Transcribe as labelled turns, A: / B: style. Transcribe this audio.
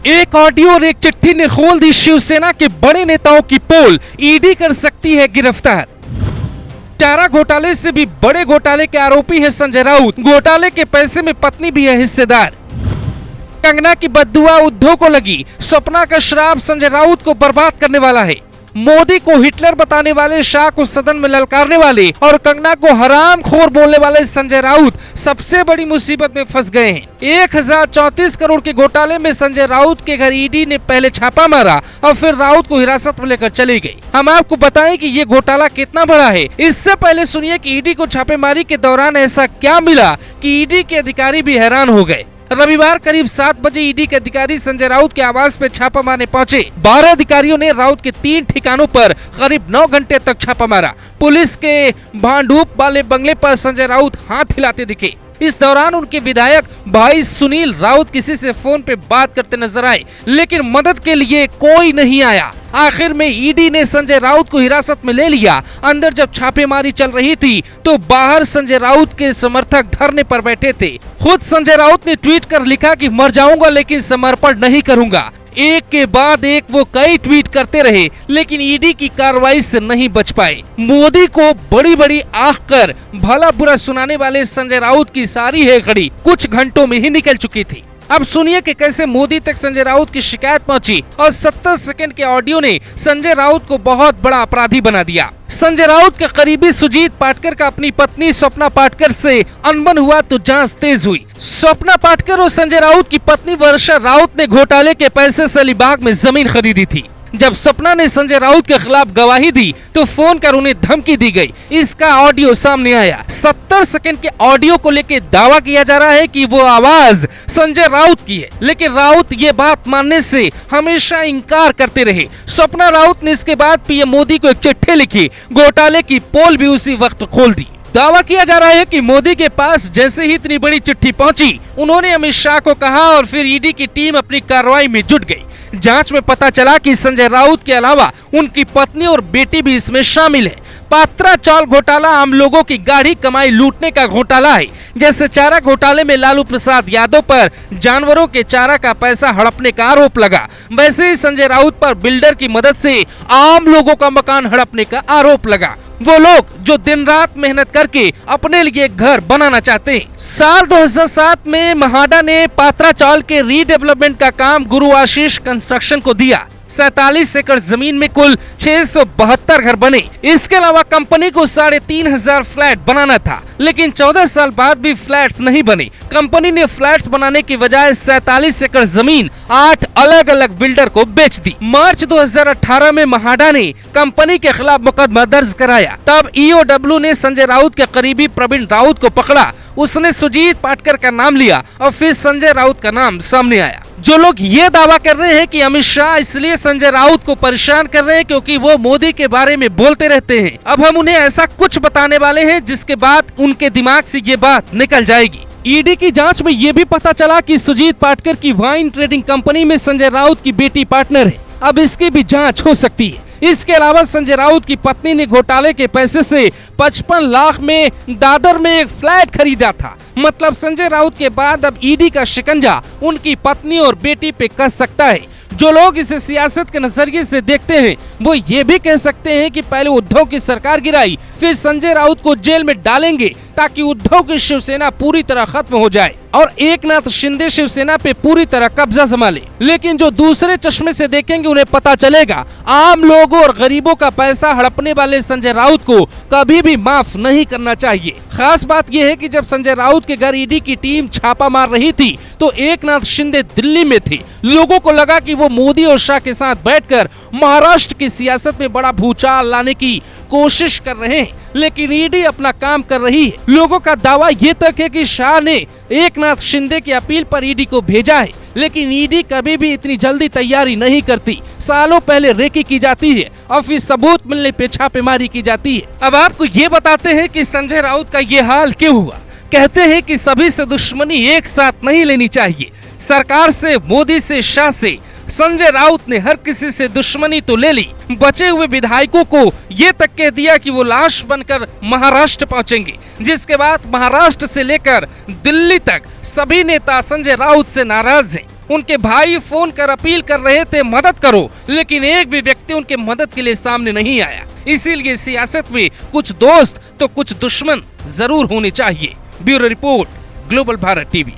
A: एक ऑडियो और एक चिट्ठी ने खोल दी शिवसेना के बड़े नेताओं की पोल। ईडी कर सकती है गिरफ्तार। चारा घोटाले से भी बड़े घोटाले के आरोपी है संजय राउत। घोटाले के पैसे में पत्नी भी है हिस्सेदार। कंगना की बद्दुआ उद्धव को लगी। सपना का श्राप संजय राउत को बर्बाद करने वाला है। मोदी को हिटलर बताने वाले, शाह को सदन में ललकारने वाले और कंगना को हरामखोर बोलने वाले संजय राउत सबसे बड़ी मुसीबत में फंस गए हैं। 1034 करोड़ के घोटाले में संजय राउत के घर ईडी ने पहले छापा मारा और फिर राउत को हिरासत में लेकर चली गई। हम आपको बताएं कि ये घोटाला कितना बड़ा है। इससे पहले सुनिए कि ईडी को छापेमारी के दौरान ऐसा क्या मिला कि ईडी के अधिकारी भी हैरान हो गए। रविवार करीब 7 बजे ईडी के अधिकारी संजय राउत के आवास पे छापा मारने पहुंचे। 12 अधिकारियों ने राउत के 3 ठिकानों पर करीब 9 घंटे तक छापा मारा। पुलिस के भांडूप वाले बंगले पर संजय राउत हाथ हिलाते दिखे। इस दौरान उनके विधायक भाई सुनील राउत किसी से फोन पे बात करते नजर आए, लेकिन मदद के लिए कोई नहीं आया। आखिर में ईडी ने संजय राउत को हिरासत में ले लिया। अंदर जब छापेमारी चल रही थी तो बाहर संजय राउत के समर्थक धरने पर बैठे थे। खुद संजय राउत ने ट्वीट कर लिखा कि मर जाऊंगा लेकिन समर्पण नहीं करूंगा। एक के बाद एक वो कई ट्वीट करते रहे, लेकिन ईडी की कार्रवाई से नहीं बच पाए। मोदी को बड़ी बड़ी आंख कर भला बुरा सुनाने वाले संजय राउत की सारी हेकड़ी कुछ घंटों में ही निकल चुकी थी। अब सुनिए कि कैसे मोदी तक संजय राउत की शिकायत पहुंची और 70 सेकंड के ऑडियो ने संजय राउत को बहुत बड़ा अपराधी बना दिया। संजय राउत के करीबी सुजीत पाटकर का अपनी पत्नी स्वप्ना पाटकर से अनबन हुआ तो जांच तेज हुई। स्वप्ना पाटकर और संजय राउत की पत्नी वर्षा राउत ने घोटाले के पैसे से अलीबाग में जमीन खरीदी थी। जब सपना ने संजय राउत के खिलाफ गवाही दी तो फोन कर उन्हें धमकी दी गई। इसका ऑडियो सामने आया। 70 सेकंड के ऑडियो को लेकर दावा किया जा रहा है कि वो आवाज संजय राउत की है, लेकिन राउत ये बात मानने से हमेशा इनकार करते रहे। सपना राउत ने इसके बाद पीएम मोदी को एक चिट्ठी लिखी। घोटाले की पोल भी उसी वक्त खोल दी। दावा किया जा रहा है कि मोदी के पास जैसे ही इतनी बड़ी चिट्ठी पहुंची, उन्होंने अमित शाह को कहा और फिर ईडी की टीम अपनी कार्रवाई में जुट गई। जांच में पता चला कि संजय राउत के अलावा उनकी पत्नी और बेटी भी इसमें शामिल है। पात्रा चावल घोटाला आम लोगों की गाढ़ी कमाई लूटने का घोटाला है। जैसे चारा घोटाले में लालू प्रसाद यादव पर जानवरों के चारा का पैसा हड़पने का आरोप लगा, वैसे ही संजय राउत पर बिल्डर की मदद से आम लोगों का मकान हड़पने का आरोप लगा। वो लोग जो दिन रात मेहनत करके अपने लिए घर बनाना चाहते हैं। साल 2007 में महाडा ने पात्रा चावल के रीडेवलपमेंट का काम गुरु आशीष कंस्ट्रक्शन को दिया। 47 एकड़ जमीन में कुल 672 घर बने। इसके अलावा कंपनी को 3500 फ्लैट बनाना था, लेकिन 14 साल बाद भी फ्लैट्स नहीं बने। कंपनी ने फ्लैट्स बनाने की बजाय 47 एकड़ जमीन 8 अलग अलग बिल्डर को बेच दी। मार्च 2018 में महाडा ने कंपनी के खिलाफ मुकदमा दर्ज कराया। तब ईओडब्ल्यू ने संजय राउत के करीबी प्रवीण राउत को पकड़ा। उसने सुजीत पाटकर का नाम लिया और फिर संजय राउत का नाम सामने आया। जो लोग ये दावा कर रहे हैं कि अमित शाह इसलिए संजय राउत को परेशान कर रहे हैं क्योंकि वो मोदी के बारे में बोलते रहते हैं, अब हम उन्हें ऐसा कुछ बताने वाले हैं जिसके बाद उनके दिमाग से ये बात निकल जाएगी। ईडी की जांच में ये भी पता चला कि सुजीत पाटकर की वाइन ट्रेडिंग कंपनी में संजय राउत की बेटी पार्टनर है। अब इसकी भी जांच हो सकती है। इसके अलावा संजय राउत की पत्नी ने घोटाले के पैसे से 55 लाख में दादर में एक फ्लैट खरीदा था। मतलब संजय राउत के बाद अब ईडी का शिकंजा उनकी पत्नी और बेटी पे कस सकता है। जो लोग इसे सियासत के नजरिए से देखते हैं वो ये भी कह सकते हैं कि पहले उद्धव की सरकार गिराई, फिर संजय राउत को जेल में डालेंगे ताकि उद्धव की शिवसेना पूरी तरह खत्म हो जाए और एकनाथ शिंदे शिवसेना पे पूरी तरह कब्जा संभाले। लेकिन जो दूसरे चश्मे से देखेंगे उन्हें पता चलेगा आम लोगों और गरीबों का पैसा हड़पने वाले संजय राउत को कभी भी माफ नहीं करना चाहिए। खास बात यह है कि जब संजय राउत के घर ईडी की टीम छापा मार रही थी तो एकनाथ शिंदे दिल्ली में थे। लोगों को लगा कि वो मोदी और शाह के साथ बैठकर महाराष्ट्र की सियासत में बड़ा भूचाल लाने की कोशिश कर रहे हैं, लेकिन ईडी अपना काम कर रही है। लोगों का दावा ये तक है कि शाह ने एकनाथ शिंदे की अपील पर ईडी को भेजा है, लेकिन ईडी कभी भी इतनी जल्दी तैयारी नहीं करती। सालों पहले रेकी की जाती है और फिर सबूत मिलने पे छापेमारी की जाती है। अब आपको ये बताते हैं कि संजय राउत का ये हाल क्यों हुआ। कहते हैं कि सभी से दुश्मनी एक साथ नहीं लेनी चाहिए। सरकार से, मोदी से, शाह से, संजय राउत ने हर किसी से दुश्मनी तो ले ली, बचे हुए विधायकों को ये तक कह दिया कि वो लाश बनकर महाराष्ट्र पहुंचेंगे, जिसके बाद महाराष्ट्र से लेकर दिल्ली तक सभी नेता संजय राउत से नाराज हैं। उनके भाई फोन कर अपील कर रहे थे मदद करो, लेकिन एक भी व्यक्ति उनके मदद के लिए सामने नहीं आया। इसीलिए सियासत में कुछ दोस्त तो कुछ दुश्मन जरूर होने चाहिए। Bureau report, global Bharat TV.